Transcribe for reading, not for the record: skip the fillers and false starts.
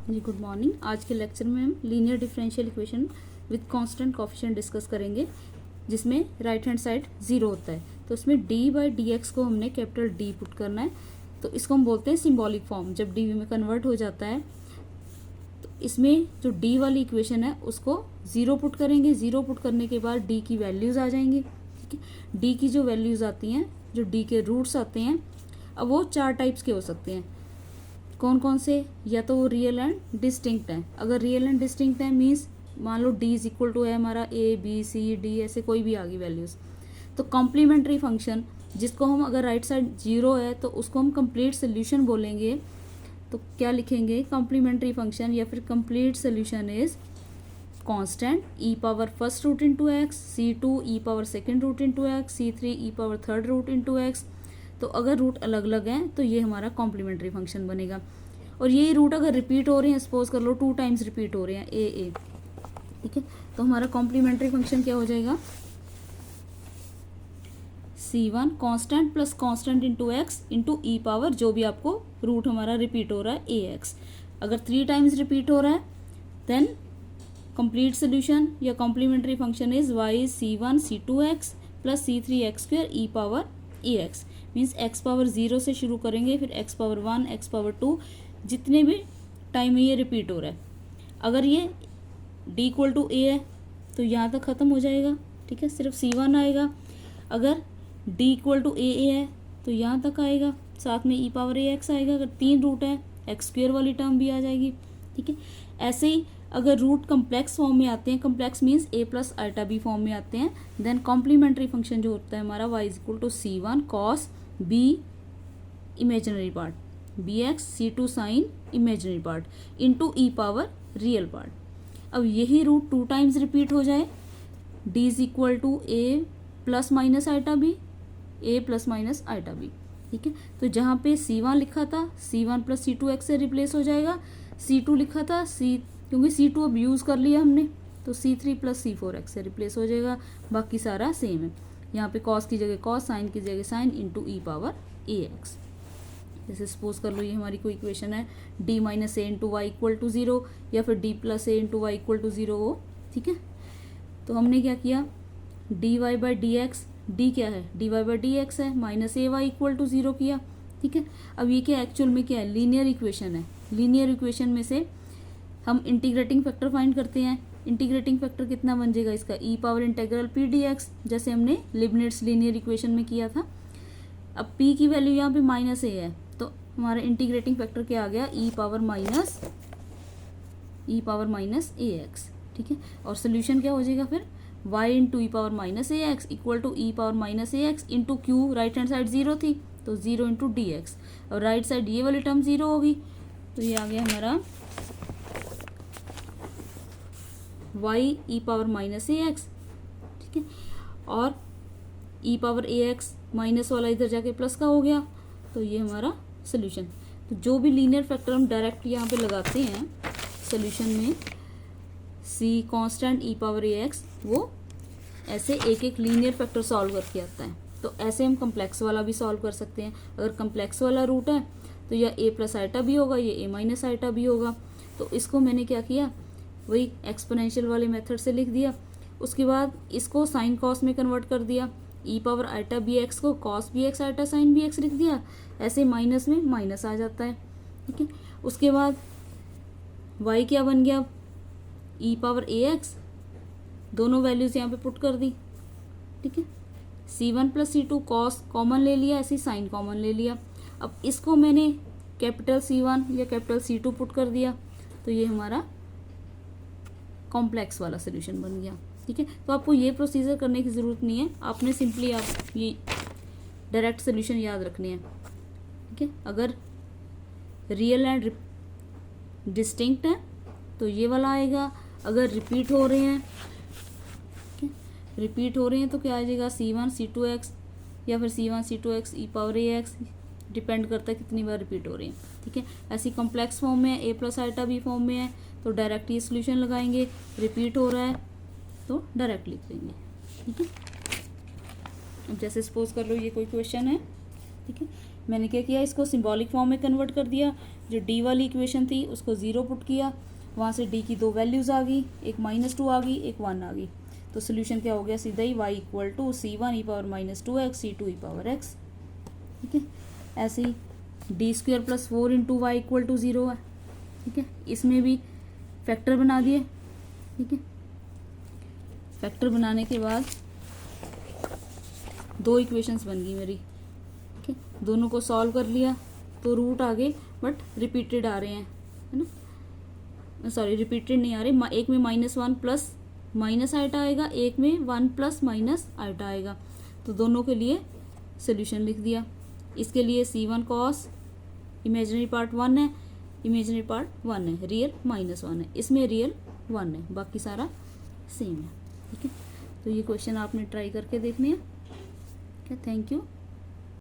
जी good morning. आज के lecture में हम linear differential equation with constant coefficient discuss करेंगे, जिसमें राइट हैंड साइड जीरो होता है। तो उसमें d बाई डी एक्स को हमने कैपिटल D पुट करना है, तो इसको हम बोलते हैं सिंबॉलिक फॉर्म। जब d में कन्वर्ट हो जाता है तो इसमें जो d वाली इक्वेशन है उसको ज़ीरो पुट करेंगे। ज़ीरो पुट करने के बाद d की वैल्यूज़ आ जाएंगी। ठीक है, d की जो वैल्यूज़ आती हैं, जो d के रूट्स आते हैं, अब वो चार टाइप्स के हो सकते हैं। कौन कौन से? या तो वो रियल एंड डिस्टिंक्ट है। अगर रियल एंड डिस्टिंक्ट है मीन्स मान लो d इज इक्वल टू है हमारा a b c d, ऐसे कोई भी आ गई वैल्यूज। तो कॉम्प्लीमेंट्री फंक्शन जिसको हम, अगर राइट साइड जीरो है तो उसको हम कंप्लीट सोल्यूशन बोलेंगे। तो क्या लिखेंगे? कॉम्प्लीमेंट्री फंक्शन या फिर complete solution is constant e power first root into x, c2 e power second root into x, c3 e power third root into x. तो अगर रूट अलग अलग हैं तो ये हमारा कॉम्प्लीमेंट्री फंक्शन बनेगा। और यही रूट अगर रिपीट हो रहे हैं, सपोज कर लो 2 टाइम्स रिपीट हो रहे हैं ए, ठीक है, तो हमारा कॉम्प्लीमेंट्री फंक्शन क्या हो जाएगा? c1 constant plus constant into x into e power जो भी आपको रूट हमारा रिपीट हो रहा है ए एक्स। अगर 3 टाइम्स रिपीट हो रहा है देन कंप्लीट सोल्यूशन या complementary function is y c1 c2x plus c3 x square e power a x. Means x power 0 से शुरू करेंगे, फिर x पावर 1, x पावर 2, जितने भी टाइम में ये रिपीट हो रहा है। अगर ये d इक्वल टू ए है तो यहाँ तक ख़त्म हो जाएगा। ठीक है, सिर्फ c1 आएगा। अगर d इक्वल टू ए है तो यहाँ तक आएगा, साथ में ई पावर ए एक्स आएगा। अगर 3 रूट है एक्स स्क्वायर वाली टर्म भी आ जाएगी। ठीक है, ऐसे ही अगर रूट कम्प्लेक्स फॉर्म में आते हैं, complex means a plus ultra b form में आते हैं, देन कॉम्प्लीमेंट्री फंक्शन जो होता है हमारा y is equal to c1 cos b imaginary part, bx c2 sine imaginary part into e power real part. अब यही रूट 2 टाइम्स रिपीट हो जाए, d is equal to a plus minus iota b, a plus minus iota b। ठीक है, तो जहाँ पे c1 लिखा था c1 प्लस c2x से रिप्लेस हो जाएगा, c2 लिखा था क्योंकि c2 अब यूज़ कर लिया हमने, तो c3 प्लस c4x से रिप्लेस हो जाएगा। बाकी सारा सेम है। यहाँ पे कॉस की जगह कॉस, साइन की जगह sine into e power a x. जैसे सपोज कर लो ये हमारी कोई इक्वेशन है d minus a into y equal to 0 या फिर d plus a into y equal to 0 हो। ठीक है, तो हमने क्या किया? dy by d x, d क्या है? dy बाई डी एक्स है, minus a y equal to 0 किया। ठीक है, अब ये क्या एक्चुअल में क्या है? लीनियर इक्वेशन है। लीनियर इक्वेशन में से हम इंटीग्रेटिंग फैक्टर फाइंड करते हैं। इंटीग्रेटिंग फैक्टर कितना बन जाएगा इसका? E power integral p d x, जैसे हमने लिबनिट्ज लीनियर इक्वेशन में किया था। अब p की वैल्यू यहाँ पे माइनस ए है तो हमारा इंटीग्रेटिंग फैक्टर क्या आ गया? E power minus a x. ठीक है, और सोल्यूशन क्या हो जाएगा फिर? y into e power minus a x equal to e power minus a x into Q, right hand side zero थी तो 0 इंटू डी एक्स, और राइट साइड ये वाली टर्म 0 होगी तो ये आ गया हमारा y E power minus a x. ठीक है, और ई पावर ए एक्स माइनस वाला इधर जाके प्लस का हो गया, तो ये हमारा सोल्यूशन। तो जो भी लीनियर फैक्टर हम डायरेक्ट यहाँ पे लगाते हैं सोल्यूशन में, c constant E power a x, वो ऐसे एक एक लीनियर फैक्टर सॉल्व करके आता है। तो ऐसे हम कम्प्लेक्स वाला भी सॉल्व कर सकते हैं। अगर कम्प्लेक्स वाला रूट है तो या a प्लस आइटा भी होगा, या a माइनस आइटा भी होगा। तो इसको मैंने क्या किया? वही एक्सपोनेंशियल वाले मेथड से लिख दिया। उसके बाद इसको साइन कॉस में कन्वर्ट कर दिया। E power iota b x को cos b x iota sine b x लिख दिया। ऐसे माइनस में माइनस आ जाता है। ठीक है, उसके बाद y क्या बन गया? ई पावर ए एक्स, दोनों वैल्यूज यहाँ पे पुट कर दी। ठीक है, c1 plus c2 cos common ले लिया, ऐसे साइन कॉमन ले लिया। अब इसको मैंने कैपिटल C1 या कैपिटल C2 पुट कर दिया, तो ये हमारा कॉम्प्लेक्स वाला सोल्यूशन बन गया। ठीक है, तो आपको ये प्रोसीजर करने की ज़रूरत नहीं है, आपने सिंपली आप ये डायरेक्ट सोल्यूशन याद रखने हैं। ठीक है, अगर रियल एंड डिस्टिंक्ट है तो ये वाला आएगा। अगर रिपीट हो रहे हैं, रिपीट हो रहे हैं तो क्या आ जाएगा? c1 c2x या फिर c1 c2x E power a x, depend करता है कितनी बार रिपीट हो रही है। ठीक है, ऐसी कॉम्प्लेक्स फॉर्म में a plus iota b form में है तो डायरेक्ट ये सोल्यूशन लगाएंगे। रिपीट हो रहा है तो डायरेक्ट लिख देंगे। ठीक है, अब जैसे सपोज कर लो ये कोई क्वेश्चन है। ठीक है, मैंने क्या किया, इसको सिंबॉलिक फॉर्म में कन्वर्ट कर दिया। जो डी वाली इक्वेशन थी उसको 0 पुट किया, वहाँ से डी की 2 वैल्यूज़ आ गई, एक -2 आ गई, एक 1 आ गई। तो सोल्यूशन क्या हो गया, सीधा ही y equal to c1 e⁻²x c2 e⁻x। ठीक है, ऐसे ही d² + 4 × y = 0 है। ठीक है, इसमें भी फैक्टर बना दिए। ठीक है, फैक्टर बनाने के बाद 2 इक्वेशंस बन गई मेरी। ठीक है, दोनों को सॉल्व कर लिया तो रूट आ गए, बट रिपीटेड आ रहे हैं, है ना, सॉरी रिपीटेड नहीं आ रहे। एक में -1 प्लस माइनस आइटा आएगा, एक में 1 प्लस माइनस आइटा आएगा। तो दोनों के लिए सोल्यूशन लिख दिया। इसके लिए c1 cos इमेजिनरी पार्ट 1 है, इमेजिनरी पार्ट 1 है, रियल -1 है, इसमें रियल 1 है, बाकी सारा सेम है। ठीक है, तो ये क्वेश्चन आपने ट्राई करके देखने हैं। ठीक है, थैंक यू।